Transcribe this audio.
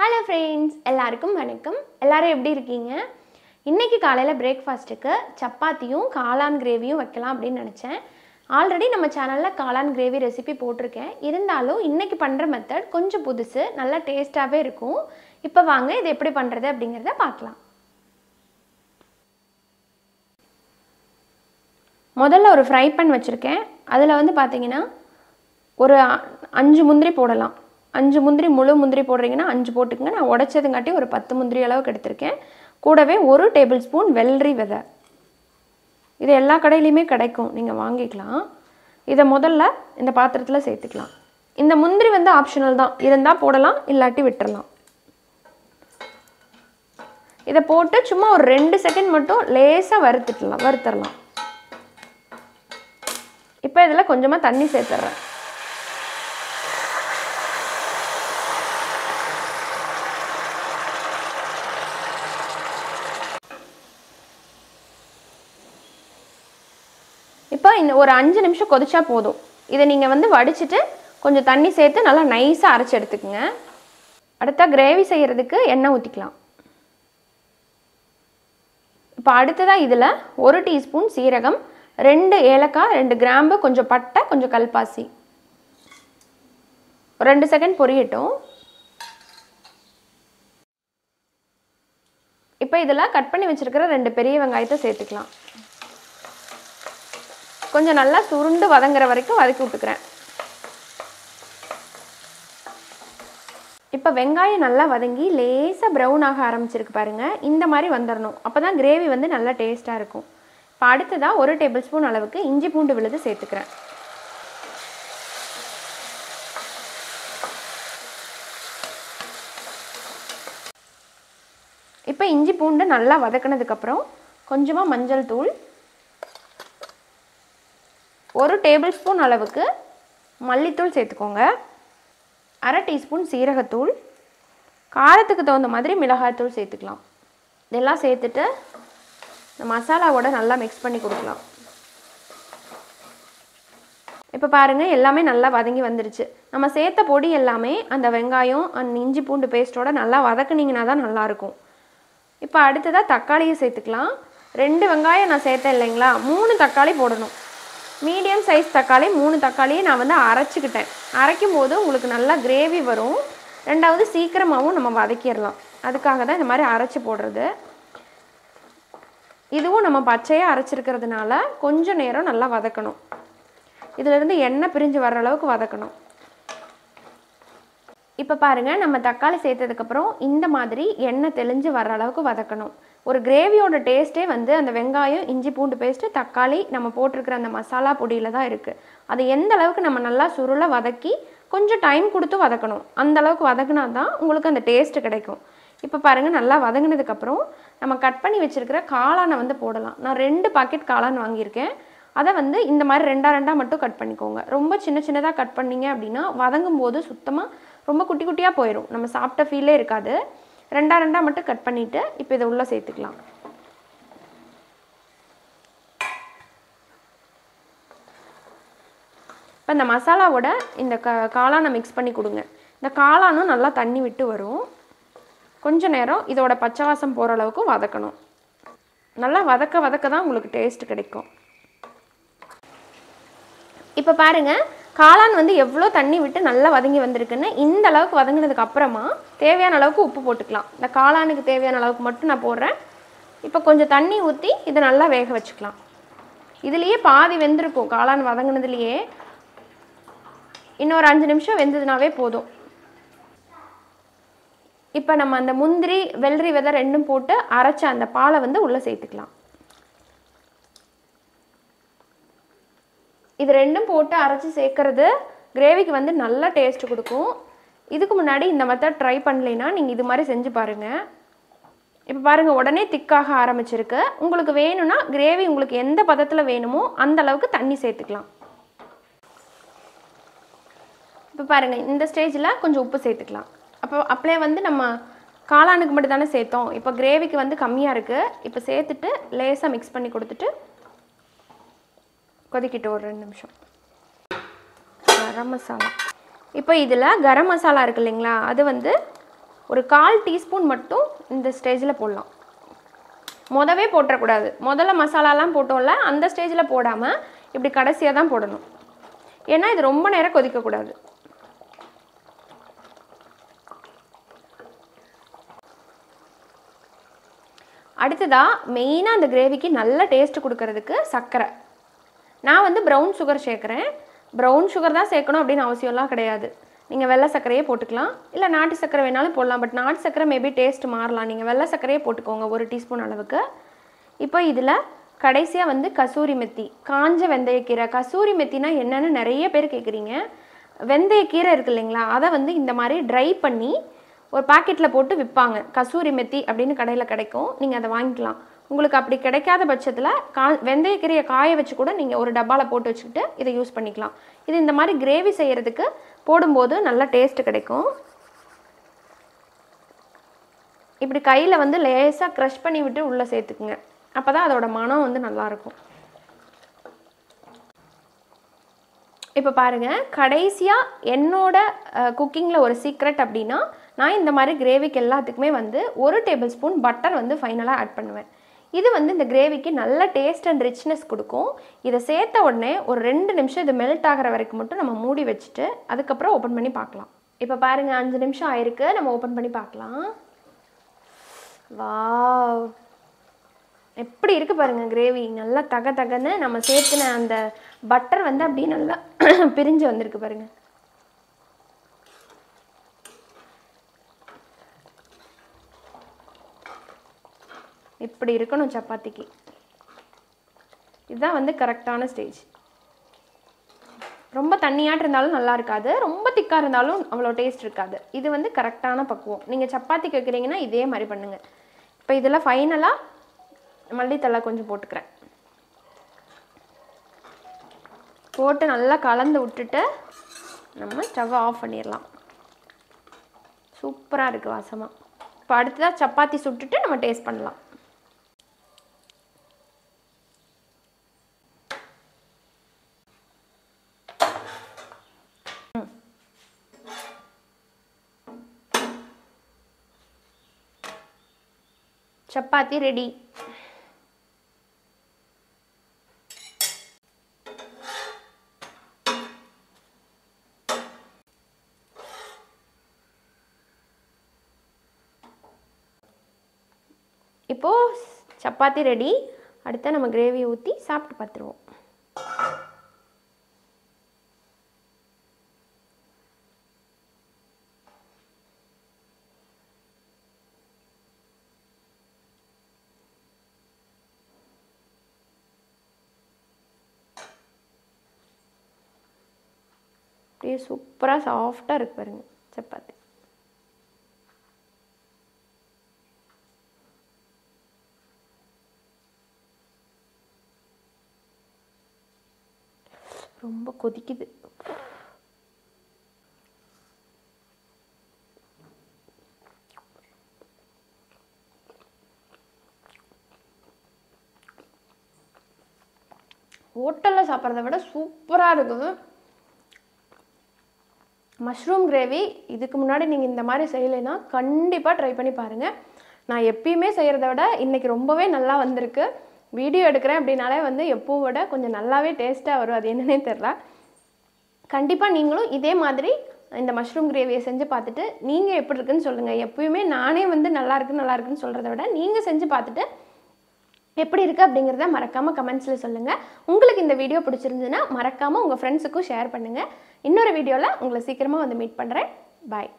Hello friends, எல்லாருக்கும் வணக்கம். எல்லாரும் எப்படி இருக்கீங்க? இன்னைக்கு காலையில பிரேக்ஃபாஸ்ட்டுக்கு சப்பாத்தியும் காளான் கிரேவியும் வைக்கலாம் அப்படின்னு நினைச்சேன். ஆல்ரெடி நம்ம சேனல்ல காளான் கிரேவி ரெசிபி போட்டிருக்கேன். இருந்தாலும் இன்னைக்கு பண்ற மெத்தட் கொஞ்சம் புதுசு, நல்ல டேஸ்டாவே இருக்கும். இப்போ வாங்க இது எப்படி பண்றது அப்படிங்கறத பார்க்கலாம். முதல்ல ஒரு ஃப்ரை pan வச்சிருக்கேன். அதுல வந்து பாத்தீங்கன்னா ஒரு 5 முந்திரி போடலாம். 5 முந்திரி முழு முந்திரி போடுறீங்கன்னா 5 போட்டுக்கங்க. நான் உடைச்சதுங்காட்டி ஒரு 10 முந்திரி அளவுக்கு எடுத்திருக்கேன். கூடவே 1 டேபிள் ஸ்பூன் வெள்ளரி விதை. இது எல்லா கடையிலயுமே கிடைக்கும், நீங்க வாங்கிக்கலாம். இத முதல்ல இந்த பாத்திரத்துல சேர்த்துக்கலாம். இந்த முந்திரி வந்து ஆப்ஷனல் தான், இருந்தா போடலாம் இல்லாட்டி விட்டுறலாம். இத போட்டு சும்மா ஒரு 2 செகண்ட் மட்டும் லேசா வறுத்தறலாம். இப்போ இதல கொஞ்சமா தண்ணி சேர்த்துறேன். இப்போ இந்த ஒரு 5 நிமிஷம் கொதிச்சா போதும். இத நீங்க வந்து வடிச்சிட்டு கொஞ்சம் தண்ணி சேர்த்து நல்லா நைஸா அரைச்சு எடுத்துக்கங்க. அடுத்து கிரேவி செய்யிறதுக்கு எண்ணெய் ஊத்திக்கலாம். இப்போ அடுத்ததா இதுல 1 டீஸ்பூன் சீரகம், 2 ஏலக்காய், 2 கிராம்பு, கொஞ்சம் பட்டை, கொஞ்சம் கல்பாசி. 2 செகண்ட் பொரியட்டும். இப்போ இதல கட் பண்ணி வச்சிருக்கிற 2 பெரிய வெங்காயத்தை சேர்த்துக்கலாம். கொஞ்சம் நல்லா சுருண்டு வதங்கற வரைக்கும் வதக்கி விட்டுக்கறேன். இப்போ வெங்காயம் நல்லா வதங்கி லேசா பிரவுன் ஆக ஆரம்பிச்சிருக்கு பாருங்க. இந்த மாதிரி வந்தறணும். அப்பதான் கிரேவி வந்து நல்லா டேஸ்டா இருக்கும். இப்போ அடுத்ததா 1 டேபிள் ஸ்பூன் அளவுக்கு இஞ்சி பூண்டு விழுது சேர்த்துக்கறேன். இப்போ இஞ்சி பூண்டு நல்லா வதக்குனதுக்கு அப்புறம் கொஞ்சமா மஞ்சள் தூள், 1 டேபிள் ஸ்பூன் அளவுக்கு மல்லித்தூள் சேர்த்துக்கோங்க. 1/2 டீஸ்பூன் சீரகத்தூள், காரத்துக்கு தகுந்த மாதிரி மிளகாய் தூள் சேர்த்துக்கலாம். இதெல்லாம் சேர்த்துட்டு இந்த மசாலாவோட நல்லா மிக்ஸ் பண்ணி கொடுக்கலாம். இப்போ பாருங்க எல்லாமே நல்லா வதங்கி வந்துருச்சு. நம்ம சேர்த்த பொடி எல்லாமே அந்த வெங்காயம் அந்த இஞ்சி பூண்டு பேஸ்டோட நல்லா வதக்குனீங்கன்னா தான் நல்லா இருக்கும். இப்போ அடுத்ததா தக்காளியை சேர்த்துக்கலாம். 2 வெங்காயம் நான் சேர்த்தேன் இல்லைங்களா, 3 தக்காளி போடணும். மீடியம் சைஸ் தக்காளி 3 தக்காளியை நான் வந்து அரைச்சிக்கிட்டேன். அரைக்கும் போது உங்களுக்கு நல்லா கிரேவி வரும். ரெண்டாவது சீக்கிரமாகவும் நம்ம வதக்கிடலாம். அதுக்காக தான் இந்த மாதிரி அரைச்சி போடுறது. இதுவும் நம்ம பச்சையாக அரைச்சிருக்கிறதுனால கொஞ்சம் நேரம் நல்லா வதக்கணும். இதிலிருந்து எண்ணெய் பிரிஞ்சு வர்ற அளவுக்கு வதக்கணும். இப்போ பாருங்க நம்ம தக்காளி சேர்த்ததுக்கப்புறம் இந்த மாதிரி எண்ணெய் தெளிஞ்சு வர்ற அளவுக்கு வதக்கணும். ஒரு கிரேவியோட டேஸ்ட்டே வந்து அந்த வெங்காயம் இஞ்சி பூண்டு பேஸ்ட்டு தக்காளி நம்ம போட்டிருக்கிற அந்த மசாலா பொடியில் தான் இருக்குது. அது எந்த அளவுக்கு நம்ம நல்லா சுருள வதக்கி கொஞ்சம் டைம் கொடுத்து வதக்கணும். அந்த அளவுக்கு வதக்கினா தான் உங்களுக்கு அந்த டேஸ்ட்டு கிடைக்கும். இப்போ பாருங்கள் நல்லா வதங்கினதுக்கப்புறம் நம்ம கட் பண்ணி வச்சுருக்கிற காளானை வந்து போடலாம். நான் 2 பாக்கெட் காளான் வாங்கியிருக்கேன். அதை வந்து இந்த மாதிரி 2 மட்டும் கட் பண்ணிக்கோங்க. ரொம்ப சின்ன சின்னதாக கட் பண்ணிங்க அப்படின்னா வதங்கும் போது சுத்தமாக ரொம்ப குட்டி குட்டியாக போயிடும். நம்ம சாப்பிட்ட ஃபீலே இருக்காது. 2 மட்டும் கட் பண்ணிவிட்டு இப்போ இதை உள்ளே சேர்த்துக்கலாம். இப்போ இந்த மசாலாவோட இந்த காளானை மிக்ஸ் பண்ணி கொடுங்க. இந்த காளானும் நல்லா தண்ணி விட்டு வரும். கொஞ்ச நேரம் இதோட பச்சை வாசம் போகிற அளவுக்கு வதக்கணும். நல்லா வதக்க தான் உங்களுக்கு டேஸ்ட் கிடைக்கும். இப்போ பாருங்கள் காளான் வந்து எவ்வளோ தண்ணி விட்டு நல்லா வதங்கி வந்திருக்குன்னு. இந்த அளவுக்கு வதங்கினதுக்கு அப்புறமா தேவையான அளவுக்கு உப்பு போட்டுக்கலாம். இந்த காளானுக்கு தேவையான அளவுக்கு மட்டும் நான் போடுறேன். இப்போ கொஞ்சம் தண்ணி ஊற்றி இதை நல்லா வேக வச்சுக்கலாம். இதுலேயே பாதி வெந்திருக்கும் காளான் வதங்கினதுலேயே. இன்னொரு 5 நிமிஷம் வெந்ததுனாவே போதும். இப்போ நம்ம அந்த முந்திரி வெள்ளரி விதை 2 போட்டு அரைச்ச அந்த பாலை வந்து உள்ளே சேர்த்துக்கலாம். இது 2 போட்டு அரைச்சி சேர்க்கறது கிரேவிக்கு வந்து நல்ல டேஸ்ட் கொடுக்கும். இதுக்கு முன்னாடி இந்த மெத்தட் ட்ரை பண்ணலைன்னா நீங்கள் இது மாதிரி செஞ்சு பாருங்கள். இப்போ பாருங்கள் உடனே திக்காக ஆரம்பிச்சிருக்கு. உங்களுக்கு வேணும்னா கிரேவி உங்களுக்கு எந்த பதத்தில் வேணுமோ அந்த அளவுக்கு தண்ணி சேர்த்துக்கலாம். இப்போ பாருங்கள் இந்த ஸ்டேஜில் கொஞ்சம் உப்பு சேர்த்துக்கலாம். அப்படியே வந்து நம்ம காளானுக்கு மட்டும் தானே சேர்த்தோம். இப்போ கிரேவிக்கு வந்து கம்மியாக இருக்குது. இப்போ சேர்த்துட்டு லேசாக மிக்ஸ் பண்ணி கொடுத்துட்டு கொதிக்கிட்டு ஒரு 2 நிமிஷம். கரம் மசாலா இப்போ இதில் கரம் மசாலா இருக்கு இல்லைங்களா, அது வந்து ஒரு 1/4 டீஸ்பூன் மட்டும் இந்த ஸ்டேஜில் போடலாம். மொதவே போட்டுறக்கூடாது. முதல்ல மசாலாலாம் போட்டோம்ல, அந்த ஸ்டேஜில் போடாமல் இப்படி கடைசியாக தான் போடணும். ஏன்னா இது ரொம்ப நேரம் கொதிக்கக்கூடாது. அடுத்ததாக மெயினாக அந்த கிரேவிக்கு நல்ல டேஸ்ட் கொடுக்கறதுக்கு சர்க்கரை. நான் வந்து ப்ரௌன் சுகர் சேர்க்குறேன். ப்ரௌன் சுகர் தான் சேர்க்கணும் அப்படின்னு அவசியம்லாம் கிடையாது. நீங்கள் வெள்ளை சர்க்கரையே போட்டுக்கலாம், இல்லை நாட்டு சர்க்கரை வேணாலும் போடலாம். பட் நாட்டு சர்க்கரை மேபி டேஸ்ட் மாறலாம். நீங்கள் வெள்ளை சர்க்கரையே போட்டுக்கோங்க 1 டீஸ்பூன் அளவுக்கு. இப்போ இதில் கடைசியாக வந்து கசூரி மெத்தி, காஞ்ச வெந்தயக்கீரை. கசூரி மெத்தினா என்னென்னு நிறைய பேர் கேட்குறீங்க. வெந்தயக்கீரை இருக்குது இல்லைங்களா, அதை வந்து இந்த மாதிரி ட்ரை பண்ணி ஒரு பாக்கெட்டில் போட்டு விற்பாங்க. கசூரி மெத்தி அப்படின்னு கடையில் கிடைக்கும், நீங்கள் அதை வாங்கிக்கலாம். உங்களுக்கு அப்படி கிடைக்காத பட்சத்தில் வெந்தயக்கீரையை காய வச்சு கூட நீங்கள் ஒரு டப்பாவில் போட்டு வச்சுக்கிட்டு இதை யூஸ் பண்ணிக்கலாம். இது இந்த மாதிரி கிரேவி செய்கிறதுக்கு போடும்போது நல்ல டேஸ்ட் கிடைக்கும். இப்படி கையில் வந்து லேசாக க்ரஷ் பண்ணி விட்டு உள்ளே சேர்த்துக்குங்க. அப்போ தான் அதோட மனம் வந்து நல்லாயிருக்கும். இப்போ பாருங்கள், கடைசியாக என்னோட குக்கிங்கில் ஒரு சீக்ரெட் அப்படின்னா, நான் இந்த மாதிரி கிரேவிக்கு எல்லாத்துக்குமே வந்து 1 டேபிள் ஸ்பூன் பட்டர் வந்து ஃபைனலாக ஆட் பண்ணுவேன். இது வந்து இந்த கிரேவிக்கு நல்ல டேஸ்ட் அண்ட் ரிச்னஸ் கொடுக்கும். இதை சேர்த்த உடனே ஒரு 2 நிமிஷம் இது மெல்ட் ஆகிற வரைக்கும் மட்டும் நம்ம மூடி வச்சுட்டு அதுக்கப்புறம் ஓப்பன் பண்ணி பார்க்கலாம். இப்போ பாருங்கள், 5 நிமிஷம் ஆயிருக்கு. நம்ம ஓப்பன் பண்ணி பார்க்கலாம். வாவ், எப்படி இருக்குது பாருங்கள் கிரேவி. நல்லா தக தகன்னு நம்ம சேர்த்துன அந்த பட்டர் வந்து அப்படியே நல்லா பிரிஞ்சு வந்திருக்கு பாருங்கள். இப்படி இருக்கணும் சப்பாத்திக்கு. இதுதான் வந்து கரெக்டான ஸ்டேஜ். ரொம்ப தண்ணியாட்டு இருந்தாலும் நல்லா இருக்காது, ரொம்ப திக்காக இருந்தாலும் அவ்வளோ டேஸ்ட் இருக்காது. இது வந்து கரெக்டான பக்குவம். நீங்கள் சப்பாத்திக்கு வைக்கிறீங்கன்னா இதே மாதிரி பண்ணுங்கள். இப்போ இதில் ஃபைனலாக மல்லித்தழை கொஞ்சம் போட்டுக்கிறேன். போட்டு நல்லா கலந்து விட்டுட்டு நம்ம ஸ்டவ் ஆஃப் பண்ணிடலாம். சூப்பராக இருக்குது வாசமாக. இப்போ அடுத்ததாக சப்பாத்தி சுட்டுட்டு நம்ம டேஸ்ட் பண்ணலாம். சப்பாத்தி ரெடி. இப்போ சப்பாத்தி ரெடி. அடுத்து நம்ம கிரேவி ஊற்றி சாப்பிட்டு பார்த்துருவோம். அப்படியே சூப்பராக சாஃப்டாக இருக்கு பாருங்க சப்பாத்தி. ரொம்ப கொதிக்குது. ஹோட்டலில் சாப்பிட்றத விட சூப்பராக இருக்குது. மஷ்ரூம் கிரேவி இதுக்கு முன்னாடி நீங்கள் இந்த மாதிரி செய்யலைன்னா கண்டிப்பாக ட்ரை பண்ணி பாருங்கள். நான் எப்பயுமே செய்கிறத விட இன்றைக்கி ரொம்பவே நல்லா வந்திருக்கு. வீடியோ எடுக்கிறேன் அப்படின்னாலே வந்து எப்பவும் விட கொஞ்சம் நல்லாவே டேஸ்ட்டாக வரும். அது என்னன்னே தெரில. கண்டிப்பாக நீங்களும் இதே மாதிரி இந்த மஷ்ரூம் கிரேவியை செஞ்சு பார்த்துட்டு நீங்கள் எப்படி இருக்குன்னு சொல்லுங்கள். எப்பயுமே நானே வந்து நல்லா இருக்குன்னு சொல்கிறத விட நீங்கள் செஞ்சு பார்த்துட்டு எப்படி இருக்குது அப்படிங்கிறத மறக்காமல் கமெண்ட்ஸில் சொல்லுங்கள். உங்களுக்கு இந்த வீடியோ பிடிச்சிருந்துன்னா மறக்காமல் உங்கள் ஃப்ரெண்ட்ஸுக்கும் ஷேர் பண்ணுங்கள். இன்னொரு வீடியோவில் உங்களை சீக்கிரமாக வந்து மீட் பண்ணுறேன். பாய்.